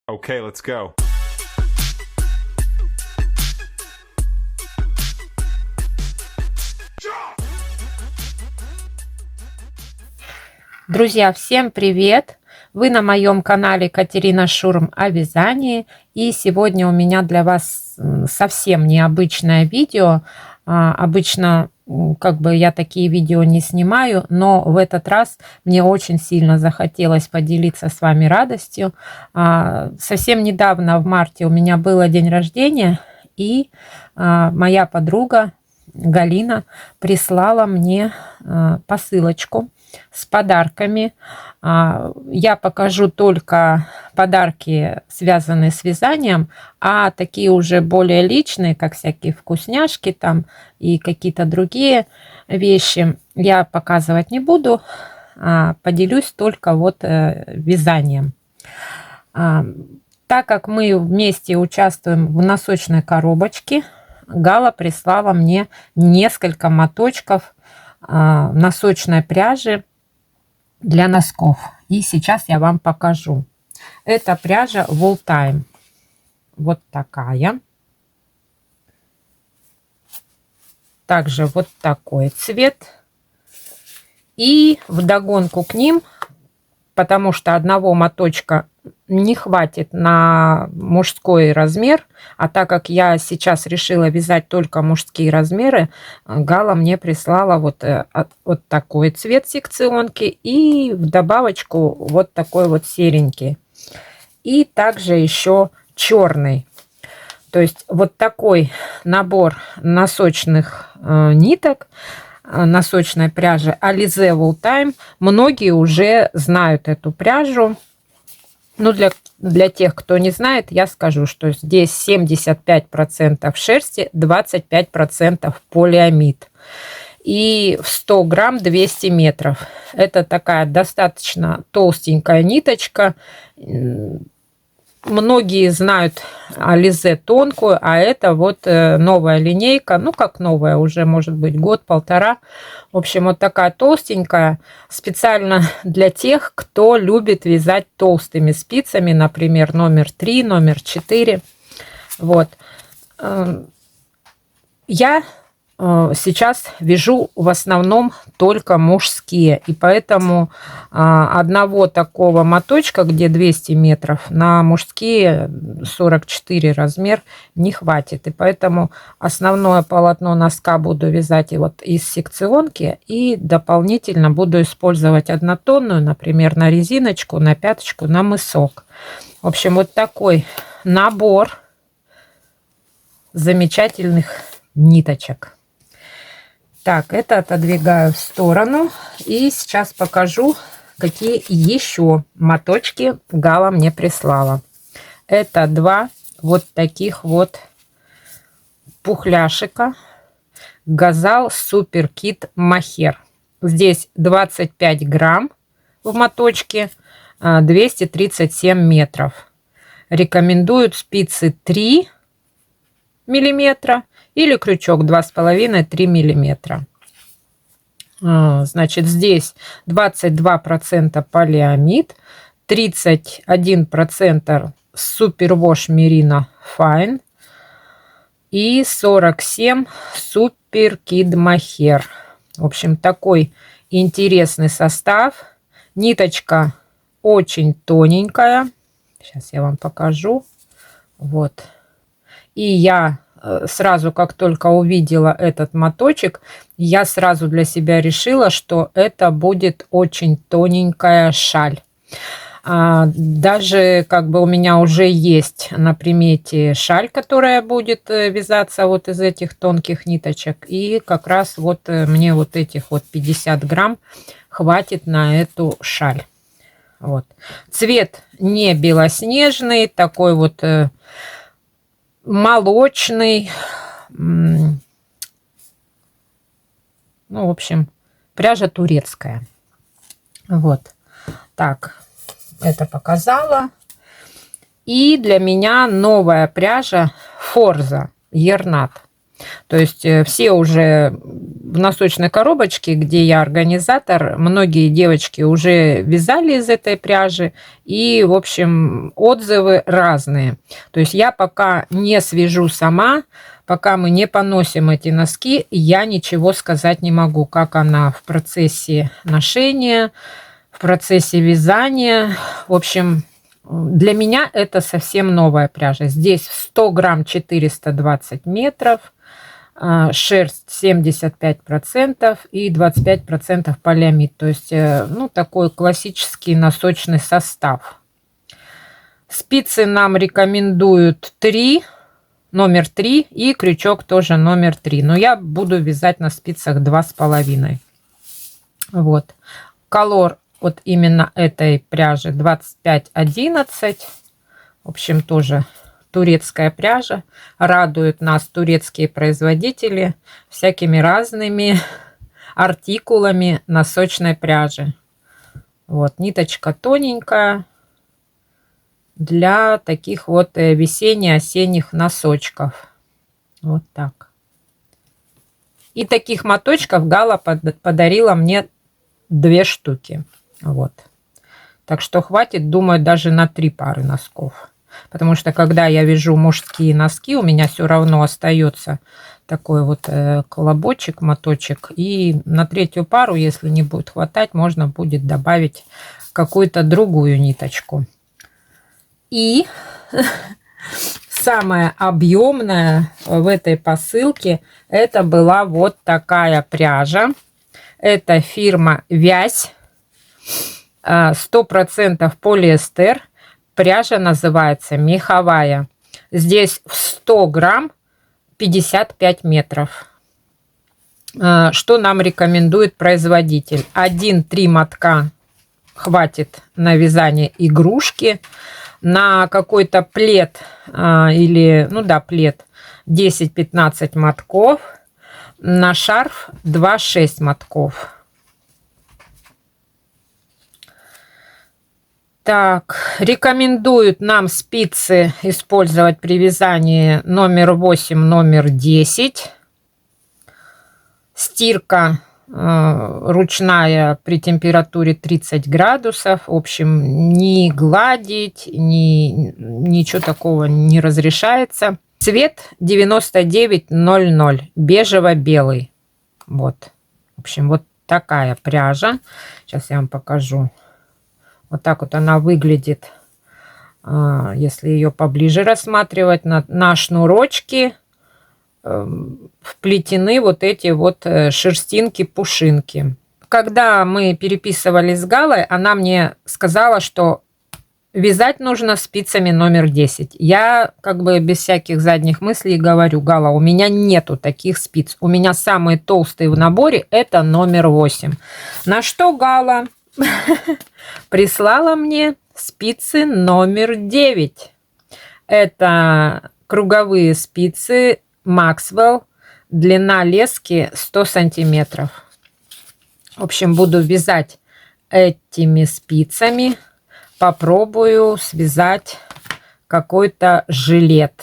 Okay, let's go. Друзья, всем привет! Вы на моем канале Катерина Шурм о вязании. И сегодня у меня для вас совсем необычное видео. Обычно как бы я такие видео не снимаю, но в этот раз мне очень сильно захотелось поделиться с вами радостью. Совсем недавно, в марте, у меня было день рождения, и моя подруга Галина прислала мне посылочку с подарками. Я покажу только подарки, связанные с вязанием, а такие уже более личные, как всякие вкусняшки там и какие-то другие вещи, я показывать не буду, поделюсь только вот вязанием. Так как мы вместе участвуем в носочной коробочке, Гала прислала мне несколько моточков носочной пряжи для носков. И сейчас я вам покажу. Это пряжа Wool Time. Вот такая. Также вот такой цвет. И вдогонку к ним, потому что одного моточка не хватит на мужской размер, а так как я сейчас решила вязать только мужские размеры, Гала мне прислала вот такой цвет секционки и в добавочку вот такой вот серенький. И также еще черный. То есть вот такой набор носочных ниток, носочной пряжи Alize Wool Time. Многие уже знают эту пряжу. Ну, для тех, кто не знает, я скажу, что здесь 75% шерсти, 25% полиамид. И в 100 грамм 200 метров. Это такая достаточно толстенькая ниточка. Многие знают Alize тонкую, а это вот новая линейка. Ну, как новая, уже может быть год-полтора. В общем, вот такая толстенькая. Специально для тех, кто любит вязать толстыми спицами. Например, номер 3, номер 4. Вот. Я сейчас вяжу в основном только мужские, и поэтому одного такого моточка, где 200 метров, на мужские 44 размер не хватит, и поэтому основное полотно носка буду вязать и вот из секционки, и дополнительно буду использовать однотонную, например, на резиночку, на пяточку, на мысок. В общем, вот такой набор замечательных ниточек. Так, это отодвигаю в сторону. И сейчас покажу, какие еще моточки Гала мне прислала. Это два вот таких вот пухляшика. Газал Супер Кит Мохер. Здесь 25 грамм в моточке, 237 метров. Рекомендуют спицы 3 миллиметра или крючок 2,5-3 миллиметра. Значит, здесь 22% полиамид, 31% супервош мерино файн и 47% супер кид мохер. В общем, такой интересный состав. Ниточка очень тоненькая. Сейчас я вам покажу. Вот. И я сразу, как только увидела этот моточек, я сразу для себя решила, что это будет очень тоненькая шаль. Даже как бы у меня уже есть на примете шаль, которая будет вязаться вот из этих тонких ниточек. И как раз вот мне вот этих вот 50 грамм хватит на эту шаль. Вот. Цвет не белоснежный, такой вот молочный. Ну, в общем, пряжа турецкая. Вот. Так, это показала. И для меня новая пряжа Форза Ернат. То есть все уже в носочной коробочке, где я организатор, многие девочки уже вязали из этой пряжи. И, в общем, отзывы разные. То есть я пока не свяжу сама, пока мы не поносим эти носки, я ничего сказать не могу, как она в процессе ношения, в процессе вязания. В общем, для меня это совсем новая пряжа. Здесь 100 грамм 420 метров. Шерсть 75% и 25% полиамид. То есть, ну, такой классический носочный состав. Спицы нам рекомендуют 3, номер 3, и крючок тоже номер 3. Но я буду вязать на спицах 2,5. Вот. Колор вот именно этой пряжи 2511. В общем, тоже турецкая пряжа. Радуют нас турецкие производители всякими разными артикулами носочной пряжи. Вот, ниточка тоненькая для таких вот весенне-осенних носочков. Вот так. И таких моточков Гала подарила мне 2 штуки. Вот. Так что хватит, думаю, даже на 3 пары носков. Потому что когда я вяжу мужские носки, у меня все равно остается такой вот колобочек, моточек. И на 3-ю пару, если не будет хватать, можно будет добавить какую-то другую ниточку. И самое объемное в этой посылке это была вот такая пряжа. Это фирма Вязь. 100% полиэстер. Пряжа называется меховая. Здесь в 100 грамм 55 метров. Что нам рекомендует производитель? 1-3 мотка хватит на вязание игрушки. На какой-то плед или, ну да, плед 10-15 мотков. На шарф 2-6 мотков. Так, рекомендуют нам спицы использовать при вязании номер 8, номер 10. Стирка ручная при температуре 30 градусов. В общем, ни гладить, ничего такого не разрешается. Цвет 9900, бежево-белый. Вот. В общем, вот такая пряжа. Сейчас я вам покажу. Вот так вот она выглядит, если ее поближе рассматривать. На шнурочке вплетены вот эти вот шерстинки-пушинки. Когда мы переписывались с Галой, она мне сказала, что вязать нужно спицами номер 10. Я как бы без всяких задних мыслей говорю: Гала, у меня нету таких спиц. У меня самые толстые в наборе это номер 8. На что Гала прислала мне спицы номер 9. Это круговые спицы Maxwell. Длина лески 100 сантиметров. В общем, буду вязать этими спицами. Попробую связать какой-то жилет.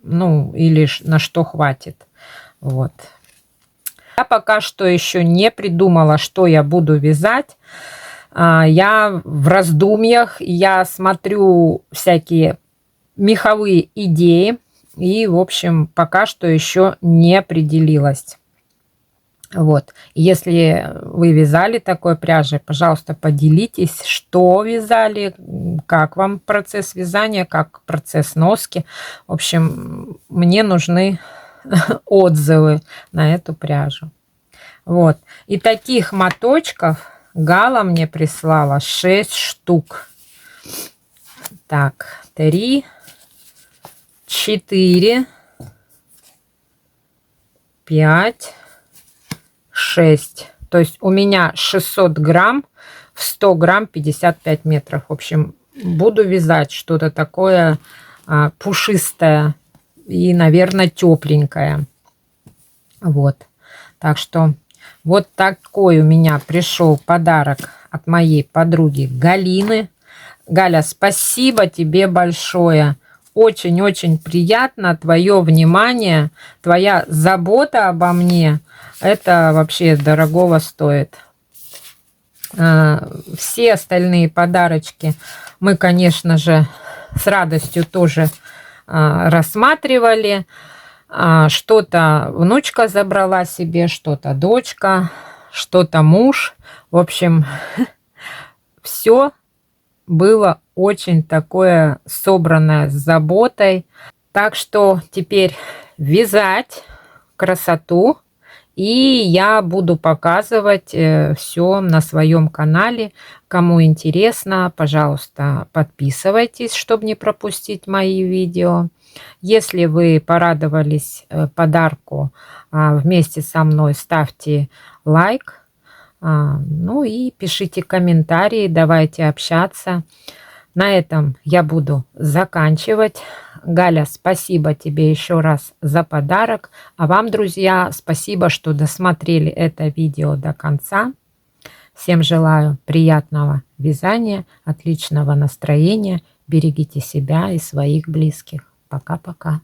Ну, или на что хватит. Вот. Я пока что еще не придумала, что я буду вязать. Я в раздумьях, я смотрю всякие меховые идеи. И, в общем, пока что еще не определилась. Вот. Если вы вязали такой пряжей, пожалуйста, поделитесь, что вязали, как вам процесс вязания, как процесс носки. В общем, мне нужны отзывы на эту пряжу. Вот. И таких моточков Гала мне прислала 6 штук. Так, 3, 4, 5, 6. То есть у меня 600 грамм в 100 грамм 55 метров. В общем, буду вязать что-то такое пушистое и, наверное, тепленькое. Вот. Так что вот такой у меня пришел подарок от моей подруги Галины. Галя, спасибо тебе большое. очень-очень приятно. Твое внимание, твоя забота обо мне, это вообще дорогого стоит. Все остальные подарочки мы, конечно же, с радостью тоже рассматривали. Что-то внучка забрала себе, что-то дочка, что-то муж. В общем, все было очень такое собранное с заботой. Так что теперь вязать красоту. И я буду показывать все на своем канале. Кому интересно, пожалуйста, подписывайтесь, чтобы не пропустить мои видео. Если вы порадовались подарку вместе со мной, ставьте лайк. Ну и пишите комментарии, давайте общаться. На этом я буду заканчивать. Галя, спасибо тебе еще раз за подарок. А вам, друзья, спасибо, что досмотрели это видео до конца. Всем желаю приятного вязания, отличного настроения. Берегите себя и своих близких. Пока-пока.